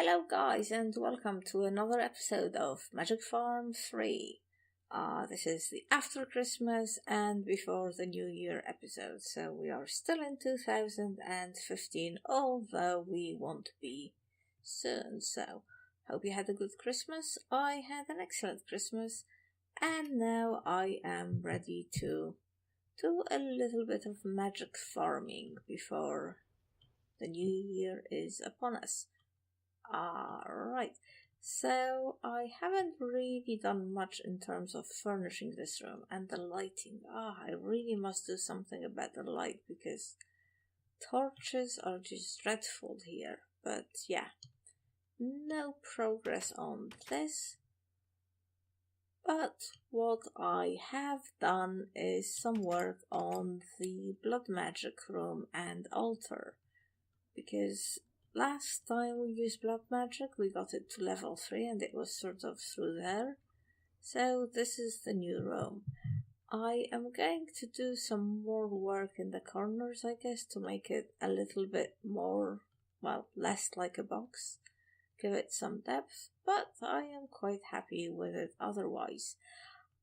Hello guys and welcome to another episode of Magic Farm 3. This is the after Christmas and before the New Year episode, so we are still in 2015, although we won't be soon. So, hope you had a good Christmas. I had an excellent Christmas and now I am ready to do a little bit of magic farming before the New Year is upon us. Alright, so I haven't really done much in terms of furnishing this room and the lighting. I really must do something about the light because torches are just dreadful here. But yeah, no progress on this. But what I have done is some work on the blood magic room and altar, because last time we used blood magic we got it to level 3 and it was sort of through there. So this is the new room. I am going to do some more work in the corners, I guess, to make it a little bit more, well, less like a box. Give it some depth, but I am quite happy with it otherwise.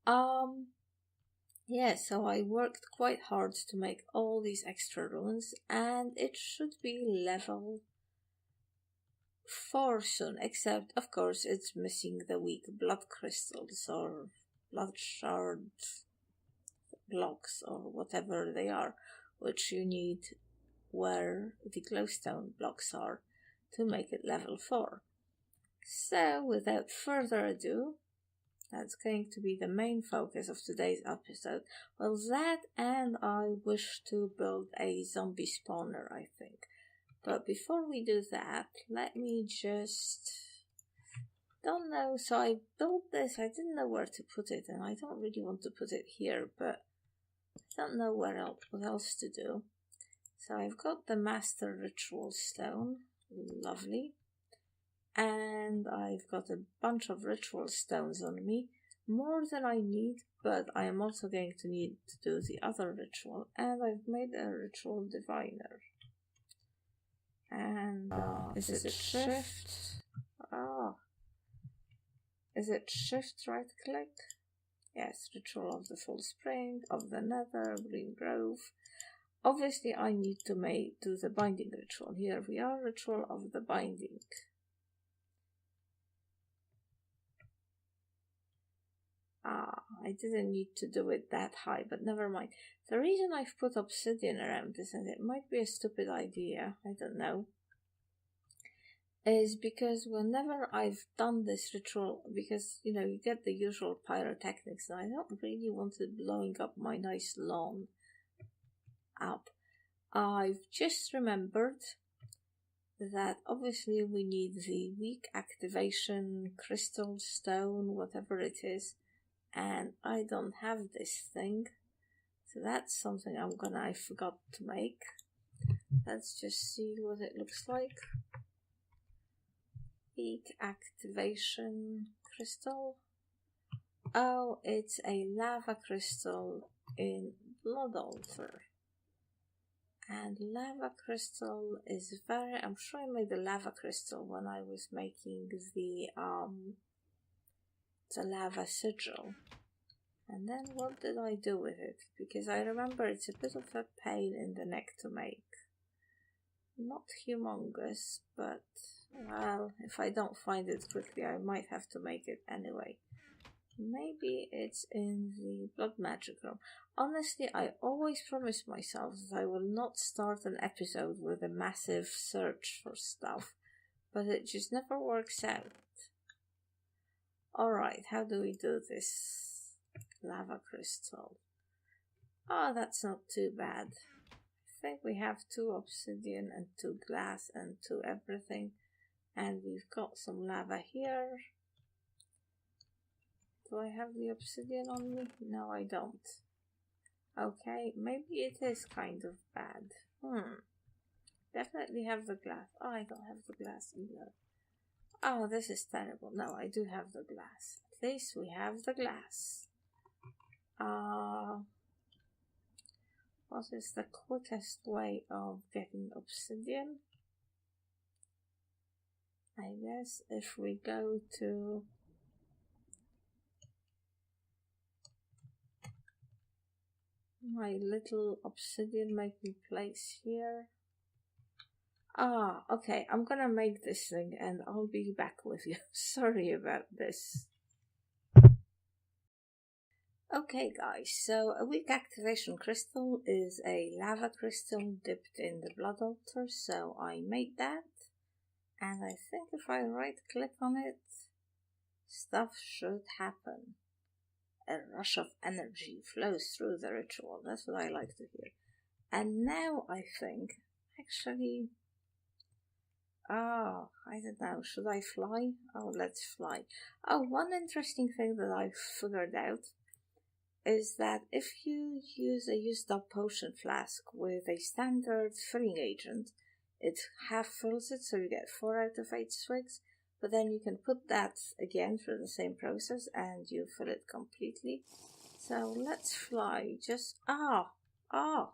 Yeah, so I worked quite hard to make all these extra runes and it should be level 4 soon, except of course it's missing the weak blood crystals or blood shard blocks or whatever they are, which you need where the glowstone blocks are to make it level 4. So without further ado, that's going to be the main focus of today's episode. Well, that, and I wish to build a zombie spawner, I think. But before we do that, let me just... don't know, so I built this, I didn't know where to put it, and I don't really want to put it here, but I don't know what else to do. So I've got the Master Ritual Stone, lovely. And I've got a bunch of ritual stones on me, more than I need, but I am also going to need to do the other ritual, and I've made a ritual diviner. And is it shift? Is it shift right click? Yes, ritual of the full spring, of the nether, green grove. Obviously I need to do the binding ritual. Here we are, ritual of the binding. I didn't need to do it that high, but never mind. The reason I've put obsidian around this, and it might be a stupid idea, I don't know, is because whenever I've done this ritual, because, you know, you get the usual pyrotechnics, and I don't really want it blowing up my nice lawn up. I've just remembered that obviously we need the weak activation crystal stone, whatever it is, and I don't have this thing, so that's something I forgot to make. Let's just see what it looks like. Weak activation crystal. Oh, it's a lava crystal in blood altar. And lava crystal is I'm sure I made the lava crystal when I was making the lava sigil. And then what did I do with it? Because I remember it's a bit of a pain in the neck to make. Not humongous, but, well, if I don't find it quickly, I might have to make it anyway. Maybe it's in the blood magic room. Honestly, I always promise myself that I will not start an episode with a massive search for stuff, but it just never works out. Alright, how do we do this? Lava crystal. Oh, that's not too bad. I think we have 2 obsidian and 2 glass and 2 everything. And we've got some lava here. Do I have the obsidian on me? No, I don't. Okay, maybe it is kind of bad. Definitely have the glass. Oh, I don't have the glass either. Oh, this is terrible. No, I do have the glass. At least we have the glass. What is the quickest way of getting obsidian? I I guess if we go to my little obsidian making place here. Okay, I'm gonna make this thing and I'll be back with you. Sorry about this. Okay guys, so a weak activation crystal is a lava crystal dipped in the blood altar, so I made that. And I think if I right click on it, stuff should happen. A rush of energy flows through the ritual. That's what I like to hear. And now I think, actually, I don't know, should I fly? Oh, let's fly. Oh, one interesting thing that I figured out is that if you use a used up potion flask with a standard filling agent, it half fills it, so you get 4 out of 8 swigs, but then you can put that again through the same process and you fill it completely. So let's fly, just, alright,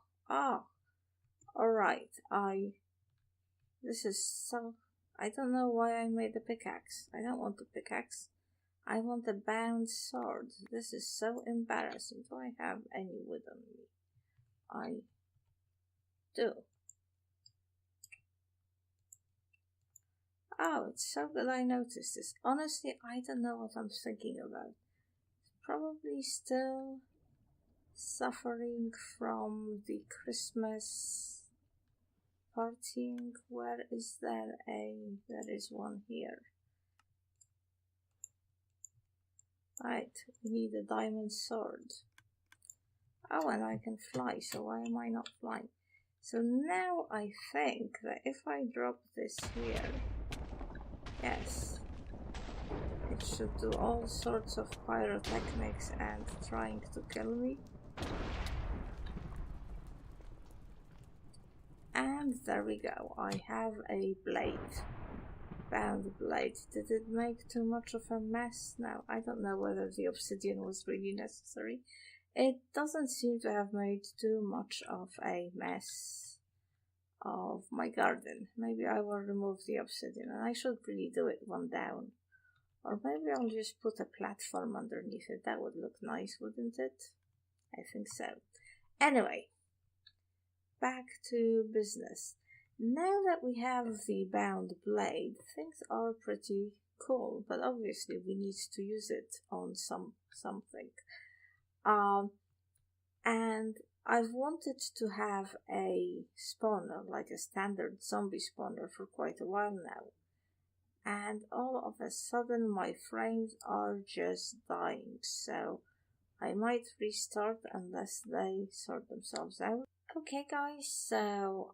this is so, I don't know why I made a pickaxe. I don't want a pickaxe. I want a bound sword. This is so embarrassing. Do I have any wood on me? I do. Oh, it's so good I noticed this. Honestly, I don't know what I'm thinking about. Probably still suffering from the Christmas partying. Where is there there is one here. Right, we need a diamond sword. Oh, and I can fly, so why am I not flying? So now I think that if I drop this here, yes, it should do all sorts of pyrotechnics and trying to kill me. And there we go, I have a blade. Bound blade. Did it make too much of a mess? No, I don't know whether the obsidian was really necessary. It doesn't seem to have made too much of a mess of my garden. Maybe I will remove the obsidian, and I should really do it one down. Or maybe I'll just put a platform underneath it. That would look nice, wouldn't it? I think so. Anyway, back to business. Now that we have the bound blade, things are pretty cool, but obviously we need to use it on something. And I've wanted to have a spawner, like a standard zombie spawner, for quite a while now. And all of a sudden my frames are just dying, so I might restart unless they sort themselves out. Okay guys, so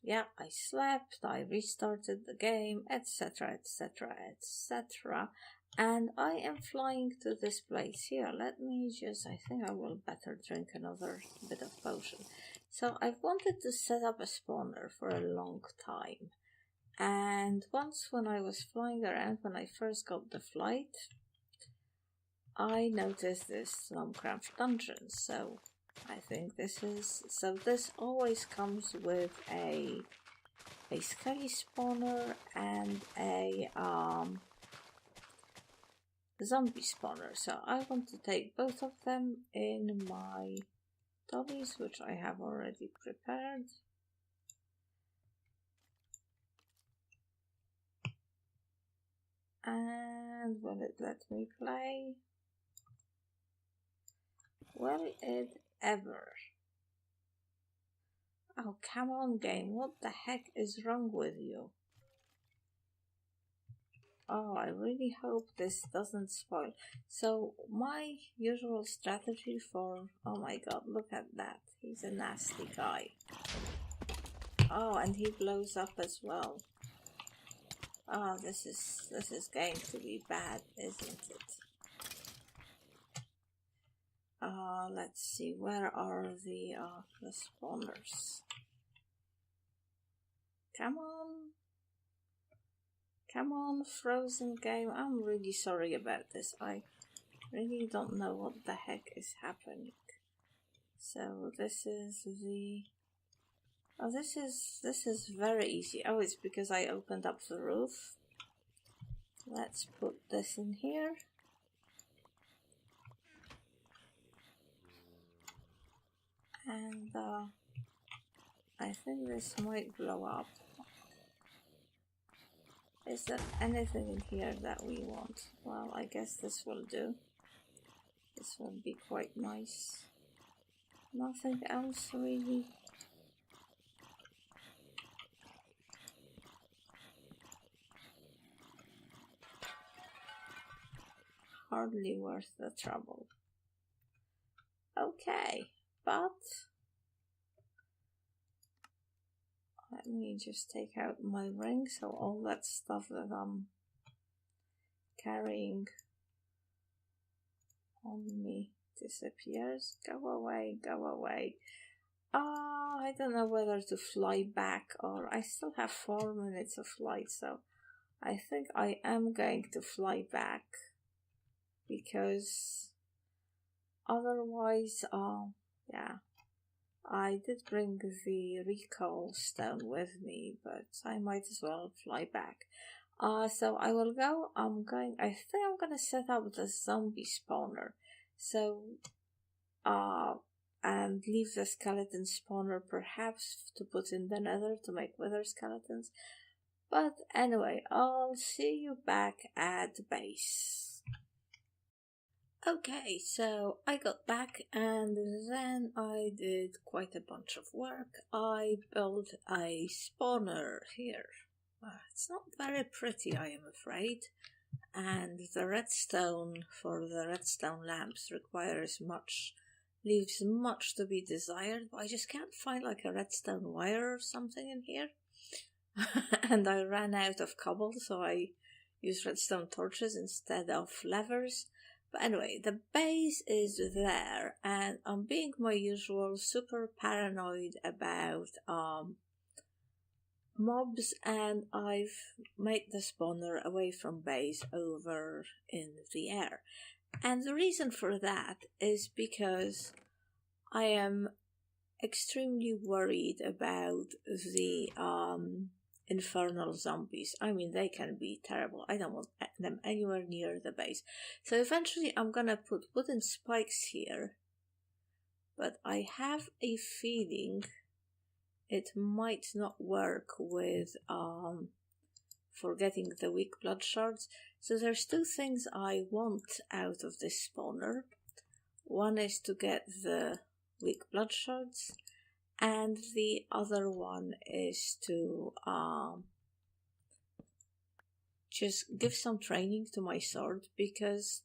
yeah, I slept, I restarted the game, etc, etc, etc, and I am flying to this place here. Let me just, I think I will better drink another bit of potion. So I've wanted to set up a spawner for a long time, and once when I was flying around, when I first got the flight, I noticed this thaumcraft dungeon, so I think this always comes with a skelly spawner and a zombie spawner. So I want to take both of them in my dollies, which I have already prepared. And will it let me play? Will it ever? Oh, come on game, what the heck is wrong with you? Oh, I really hope this doesn't spoil. So, my usual strategy for... Oh my god, look at that. He's a nasty guy. Oh, and he blows up as well. Oh, this is going to be bad, isn't it? Let's see, where are the spawners? Come on. Come on, frozen game. I'm really sorry about this. I really don't know what the heck is happening. So this is the... Oh, this is very easy. Oh, it's because I opened up the roof. Let's put this in here. And I think this might blow up. Is there anything in here that we want? Well, I guess this will do. This will be quite nice. Nothing else really. Hardly worth the trouble. Okay, but let me just take out my ring so all that stuff that I'm carrying on me disappears. Go away, go away. I don't know whether to fly back, or I still have 4 minutes of flight, so I think I am going to fly back, because otherwise, yeah, I did bring the recall stone with me, but I might as well fly back. So I will go. I think I'm gonna set up the zombie spawner. So, and leave the skeleton spawner perhaps to put in the nether to make wither skeletons. But anyway, I'll see you back at base. Okay, so I got back and then I did quite a bunch of work. I built a spawner here. It's not very pretty, I am afraid, and the redstone for the redstone lamps leaves much to be desired, but I just can't find like a redstone wire or something in here. And I ran out of cobble, so I used redstone torches instead of levers. But anyway, the base is there, and I'm being my usual super paranoid about mobs, and I've made the spawner away from base over in the air. And the reason for that is because I am extremely worried about the infernal zombies. I mean, they can be terrible. I don't want them anywhere near the base. So eventually I'm gonna put wooden spikes here, but I have a feeling it might not work with for getting the weak blood shards. So there's 2 things I want out of this spawner. One is to get the weak blood shards, and the other one is to just give some training to my sword, because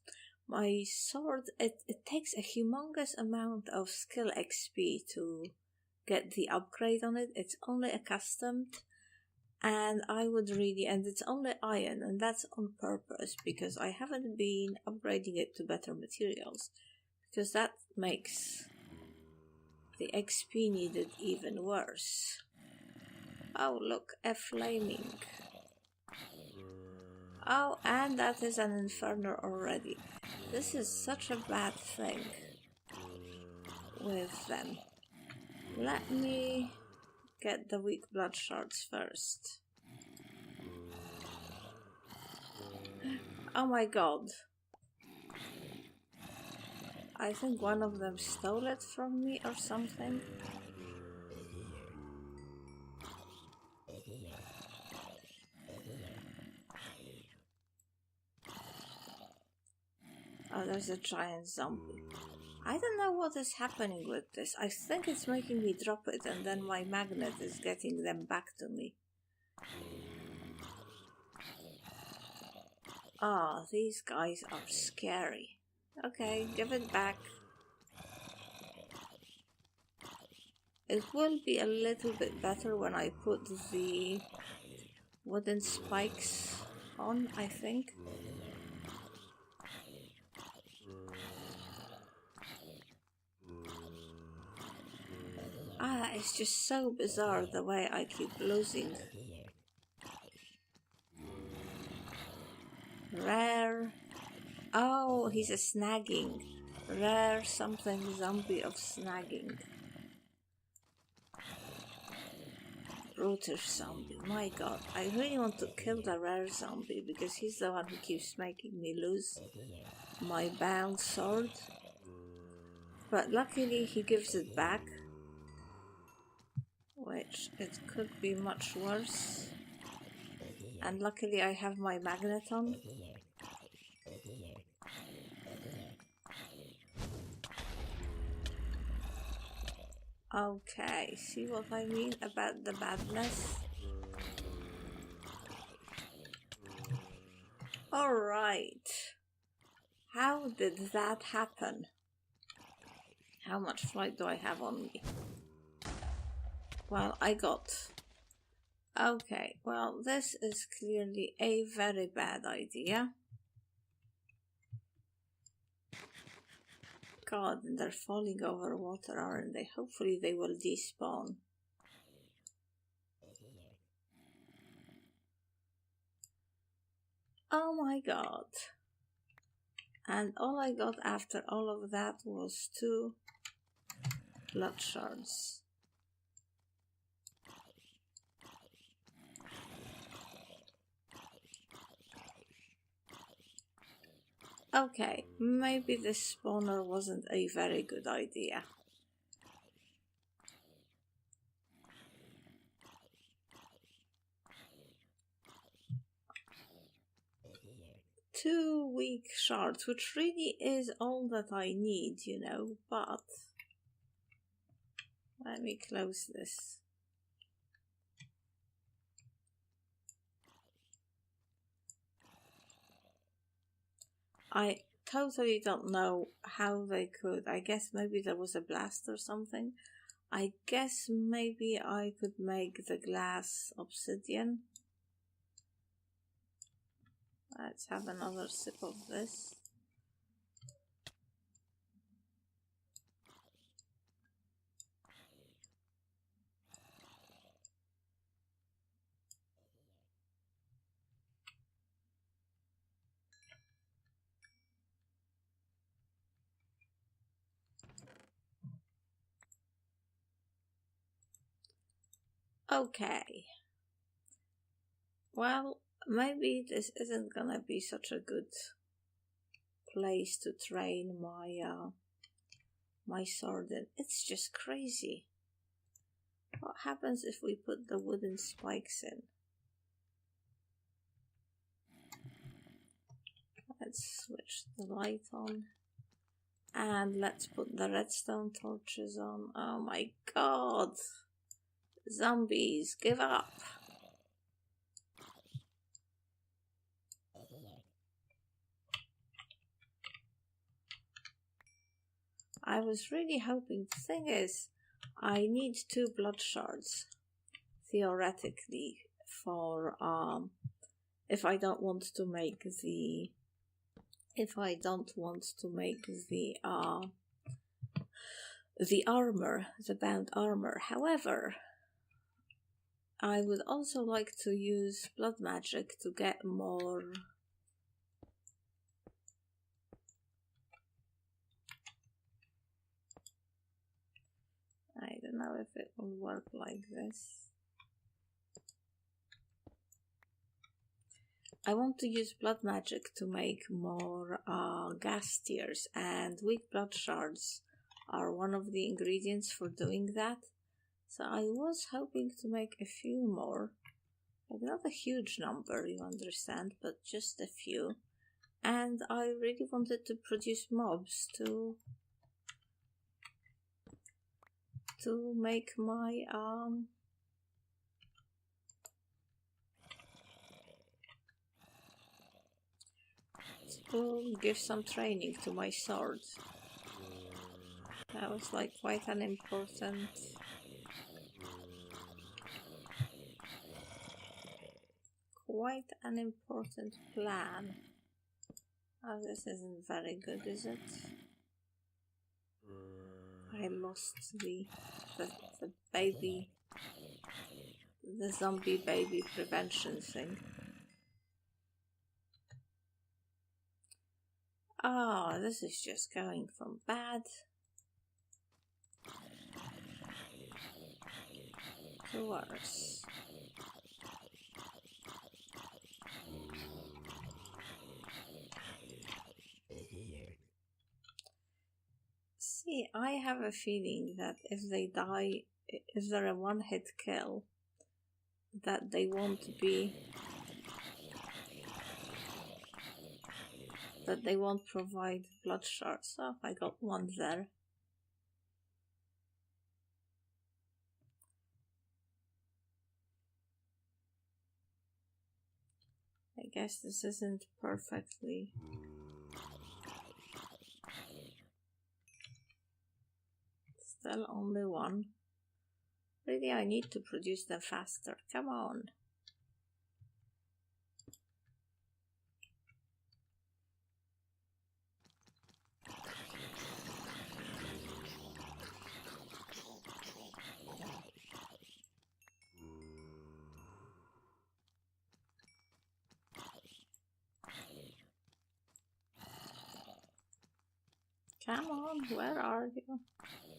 my sword, it takes a humongous amount of skill XP to get the upgrade on it. It's only accustomed, and it's only iron, and that's on purpose, because I haven't been upgrading it to better materials, because that makes the XP needed even worse. Oh, look, a flaming. Oh, and that is an inferno already. This is such a bad thing with them. Let me get the weak blood shards first. Oh my god. I think one of them stole it from me or something. Oh, there's a giant zombie. I don't know what is happening with this. I think it's making me drop it, and then my magnet is getting them back to me. Ah, these guys are scary. Okay, give it back. It will be a little bit better when I put the wooden spikes on, I think. It's just so bizarre the way I keep losing. Rare. Oh, he's a snagging. Rare something zombie of snagging. brutish zombie. My god, I really want to kill the rare zombie because he's the one who keeps making me lose my bound sword. But luckily he gives it back, which it could be much worse. And luckily I have my magneton. Okay, see what I mean about the badness? Alright. How did that happen? How much flight do I have on me? Well, I got... Okay, well, this is clearly a very bad idea. God, they're falling over water, aren't they? Hopefully they will despawn. Oh my god. And all I got after all of that was 2 blood shards. Okay, maybe this spawner wasn't a very good idea. Two weak shards, which really is all that I need, you know, but... Let me close this. I totally don't know how they could. I guess maybe there was a blast or something. I guess maybe I could make the glass obsidian. Let's have another sip of this. Okay. Well, maybe this isn't gonna be such a good place to train my sword in. It's just crazy. What happens if we put the wooden spikes in? Let's switch the light on. And let's put the redstone torches on. Oh my god! Zombies, give up! I was really hoping. The thing is, I need 2 blood shards, theoretically, for if I don't want to make the armor, the bound armor. However, I would also like to use blood magic to get more. I don't know if it will work like this. I want to use blood magic to make more gas tiers, and weak blood shards are one of the ingredients for doing that. So I was hoping to make a few more. Like not a huge number, you understand, but just a few. And I really wanted to produce mobs to make my to give some training to my sword. That was like quite an important plan. Oh, this isn't very good, is it? I lost the baby, the zombie baby prevention thing. Oh, this is just going from bad to worse. See, I have a feeling that if they die, if they're a one-hit kill, that they won't provide blood shards. Oh, I got one there. I guess this isn't perfectly... Still only one. Really, I need to produce them faster. Come on. Come on, where are you?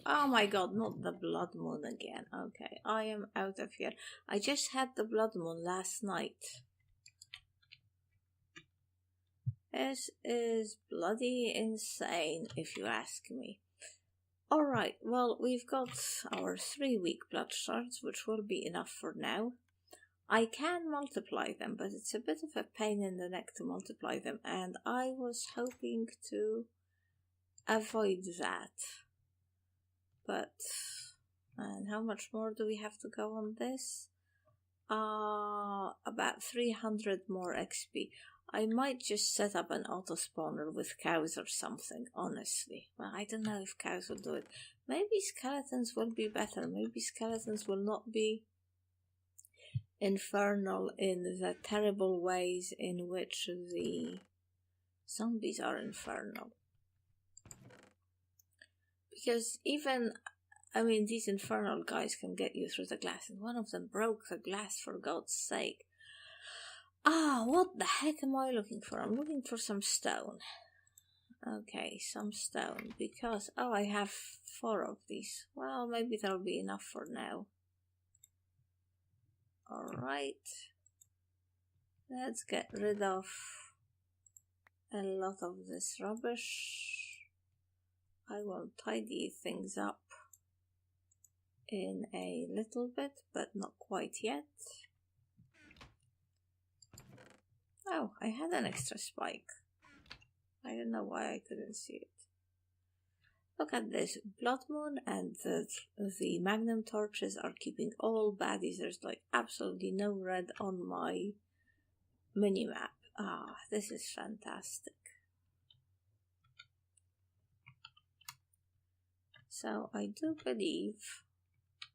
Oh my god, not the blood moon again. Okay, I am out of here. I just had the blood moon last night. This is bloody insane, if you ask me. Alright, well, we've got our 3 weak blood shards, which will be enough for now. I can multiply them, but it's a bit of a pain in the neck to multiply them, and I was hoping to avoid that. But, and how much more do we have to go on this? About 300 more XP. I might just set up an auto spawner with cows or something, honestly. Well, I don't know if cows will do it. Maybe skeletons will be better. Maybe skeletons will not be infernal in the terrible ways in which the zombies are infernal. Because even, I mean, these infernal guys can get you through the glass, and one of them broke the glass, for God's sake. Ah, what the heck am I looking for? I'm looking for some stone. Okay, some stone, because, oh, I have 4 of these. Well, maybe that'll be enough for now. Alright. Let's get rid of a lot of this rubbish. I will tidy things up in a little bit, but not quite yet. Oh, I had an extra spike. I don't know why I couldn't see it. Look at this. Blood Moon and the Magnum torches are keeping all baddies. There's like absolutely no red on my minimap. Ah, this is fantastic. So I do believe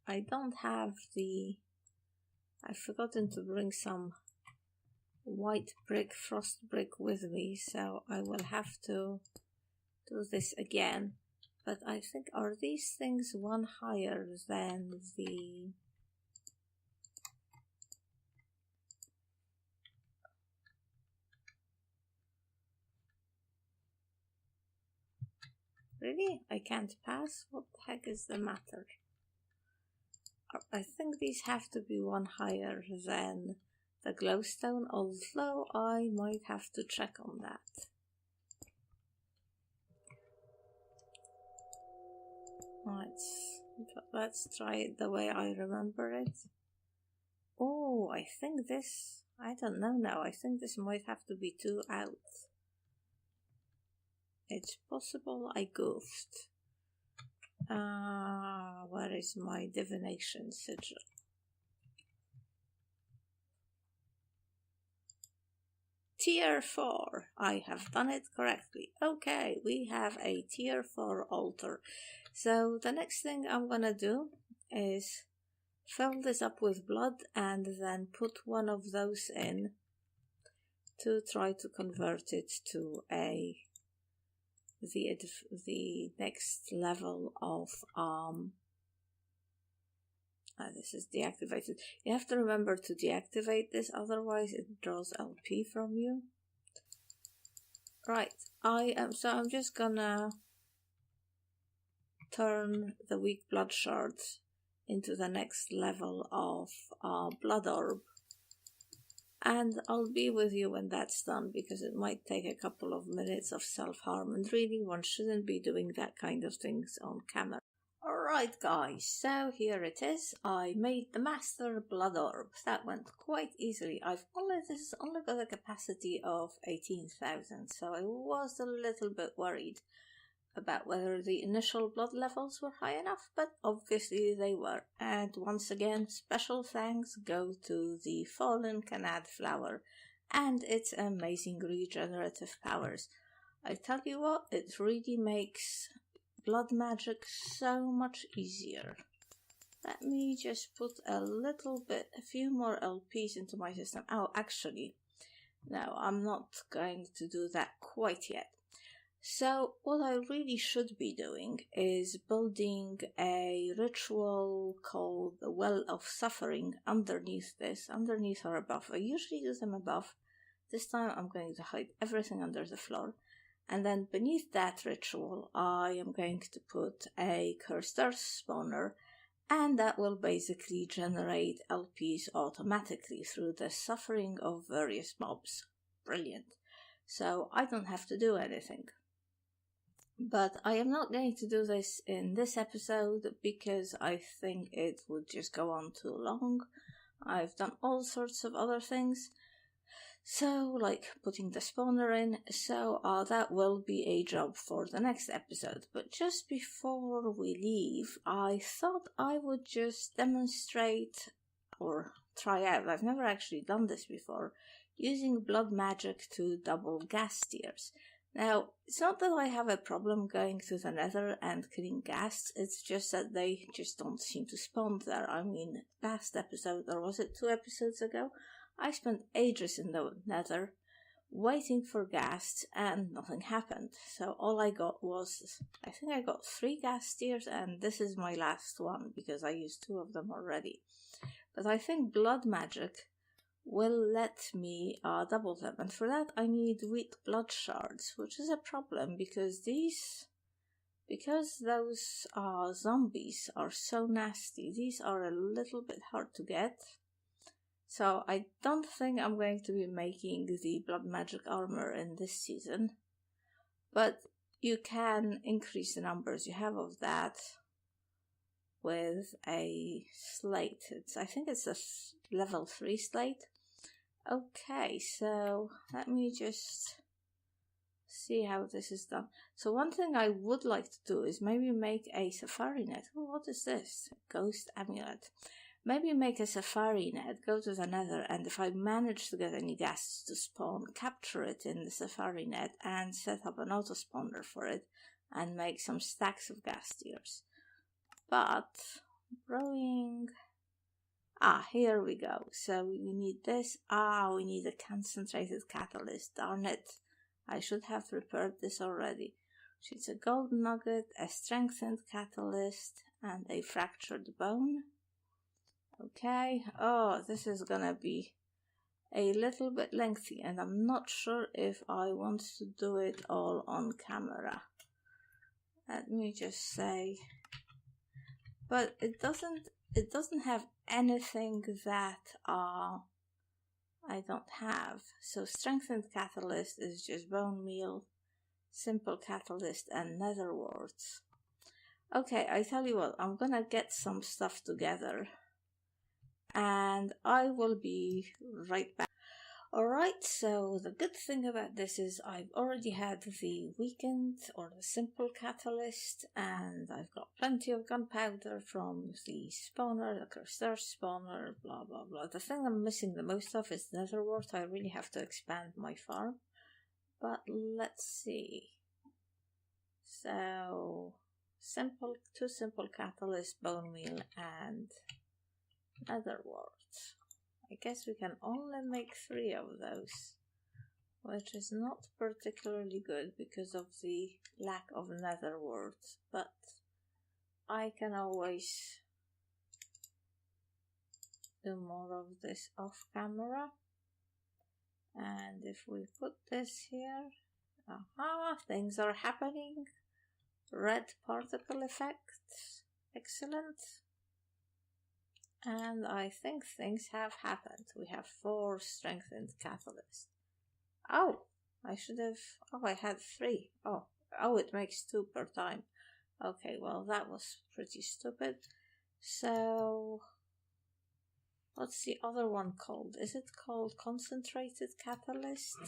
I don't have the... I've forgotten to bring some white brick, frost brick with me, so I will have to do this again. But I think, are these things one higher than the... Really? I can't pass? What the heck is the matter? I think these have to be one higher than the glowstone, although I might have to check on that. Let's try it the way I remember it. Oh, I think this... I don't know now. I think this might have to be 2 out. It's possible I goofed. Where is my divination sigil? Tier 4. I have done it correctly. Okay, we have a tier 4 altar. So the next thing I'm gonna do is fill this up with blood and then put one of those in to try to convert it to the next level of this is deactivated. You have to remember to deactivate this, otherwise it draws LP from you. Right, I'm just gonna turn the weak blood shards into the next level of blood orb, and I'll be with you when that's done, because it might take a couple of minutes of self-harm, and really one shouldn't be doing that kind of things on camera. Alright guys, so here it is. I made the Master Blood Orb. That went quite easily. This has only got a capacity of 18,000, so I was a little bit worried about whether the initial blood levels were high enough, but obviously they were. And once again, special thanks go to the fallen Canad flower and its amazing regenerative powers. I tell you what, it really makes blood magic so much easier. Let me just put a few more LPs into my system. Oh, actually, no, I'm not going to do that quite yet. So what I really should be doing is building a ritual called the Well of Suffering underneath or above. I usually do them above. This time I'm going to hide everything under the floor. And then beneath that ritual, I am going to put a cursed earth spawner, and that will basically generate LPs automatically through the suffering of various mobs. Brilliant. So I don't have to do anything. But I am not going to do this in this episode because I think it would just go on too long. I've done all sorts of other things. So, like putting the spawner in, so that will be a job for the next episode. But just before we leave, I thought I would just demonstrate or try out, I've never actually done this before, using blood magic to double ghast tears. Now, it's not that I have a problem going to the nether and killing ghasts, it's just that they just don't seem to spawn there. I mean, last episode, or was it 2 episodes ago, I spent ages in the nether waiting for ghasts and nothing happened. So all I got was, I think I got 3 ghast tears, and this is my last one because I used 2 of them already. But I think blood magic will let me double them, and for that I need weak blood shards, which is a problem because those zombies are so nasty, these are a little bit hard to get. So I don't think I'm going to be making the blood magic armor in this season, but you can increase the numbers you have of that with a slate. I think it's a level 3 slate. Okay, so let me just see how this is done. So one thing I would like to do is maybe make a safari net. Oh, what is this? Ghost amulet. Maybe make a safari net, go to the nether, and if I manage to get any ghasts to spawn, capture it in the safari net and set up an auto spawner for it and make some stacks of ghast tears. But growing... here we go. So we need this. We need a concentrated catalyst. Darn it. I should have prepared this already. It's a gold nugget, a strengthened catalyst, and a fractured bone. Okay. This is gonna be a little bit lengthy, and I'm not sure if I want to do it all on camera. Let me just say. But it doesn't have anything that I don't have. So strengthened catalyst is just bone meal, simple catalyst, and nether warts. Okay, I tell you what, I'm gonna get some stuff together and I will be right back. Alright, so the good thing about this is I've already had the weakened or the simple catalyst, and I've got plenty of gunpowder from the spawner, the cursed earth spawner, blah blah blah. The thing I'm missing the most of is nether wart. I really have to expand my farm. But let's see. So, two simple catalyst, bone meal, and nether wart. I guess we can only make 3 of those, which is not particularly good because of the lack of nether wart, but I can always do more of this off camera. And if we put this here, things are happening. Red particle effect, excellent. And I think things have happened. We have 4 strengthened catalysts. Oh, I should have... Oh, I had 3. Oh, it makes 2 per time. Okay, well, that was pretty stupid. So, what's the other one called? Is it called concentrated catalyst?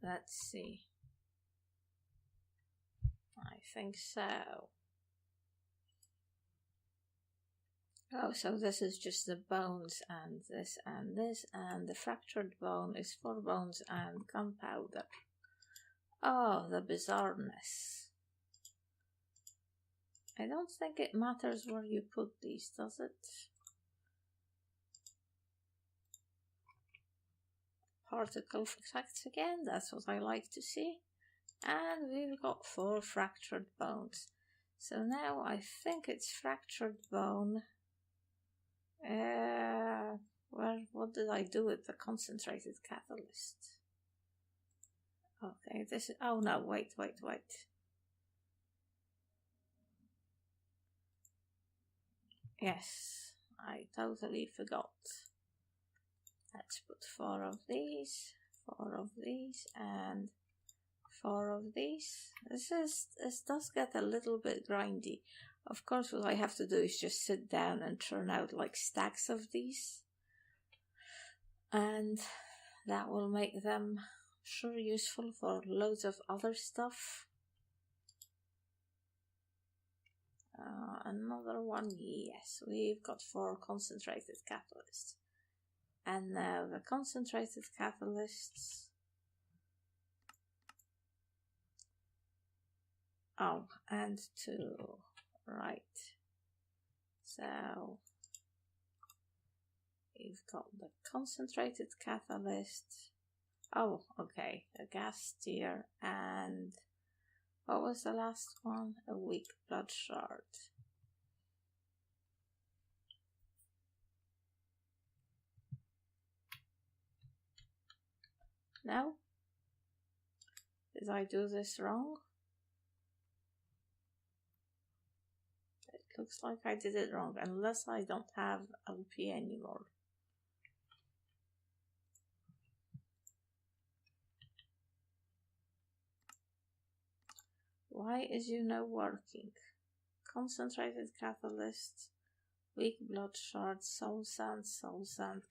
Let's see. I think so. Oh, so this is just the bones and this, and the fractured bone is 4 bones and gunpowder. Oh, the bizarreness. I don't think it matters where you put these, does it? Particle effects again, that's what I like to see. And we've got 4 fractured bones. So now I think it's fractured bone. What did I do with the concentrated catalyst? Okay, this is... Oh no, wait. Yes, I totally forgot. Let's put 4 of these, 4 of these, and 4 of these. This does get a little bit grindy. Of course, what I have to do is just sit down and churn out like stacks of these. And that will make them sure useful for loads of other stuff. Another one, yes, we've got 4 concentrated catalysts. And now the concentrated catalysts. Oh, and 2. Right. So we've got the concentrated catalyst. Oh, okay. The gas tier, and what was the last one? A weak blood shard. No? Did I do this wrong? It looks like I did it wrong, unless I don't have LP anymore. Why is working? Concentrated catalyst, weak blood shard, soul sand,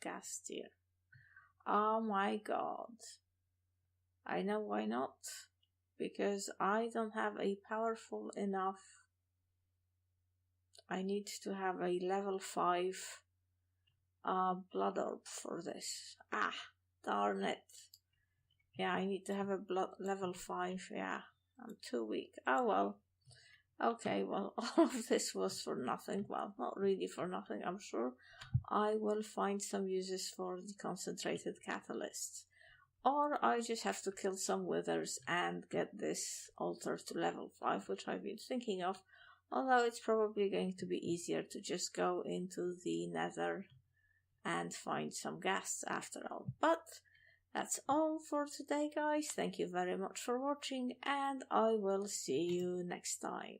gas tier. Oh my god. I know why not. Because I don't have a powerful enough... I need to have a level 5 blood orb for this. Ah, darn it. Yeah, I need to have a level 5, yeah. I'm too weak. Oh well. Okay, well, all of this was for nothing. Well, not really for nothing, I'm sure. I will find some uses for the concentrated catalysts. Or I just have to kill some withers and get this altar to level 5, which I've been thinking of. Although it's probably going to be easier to just go into the nether and find some gas after all. But that's all for today, guys. Thank you very much for watching, and I will see you next time.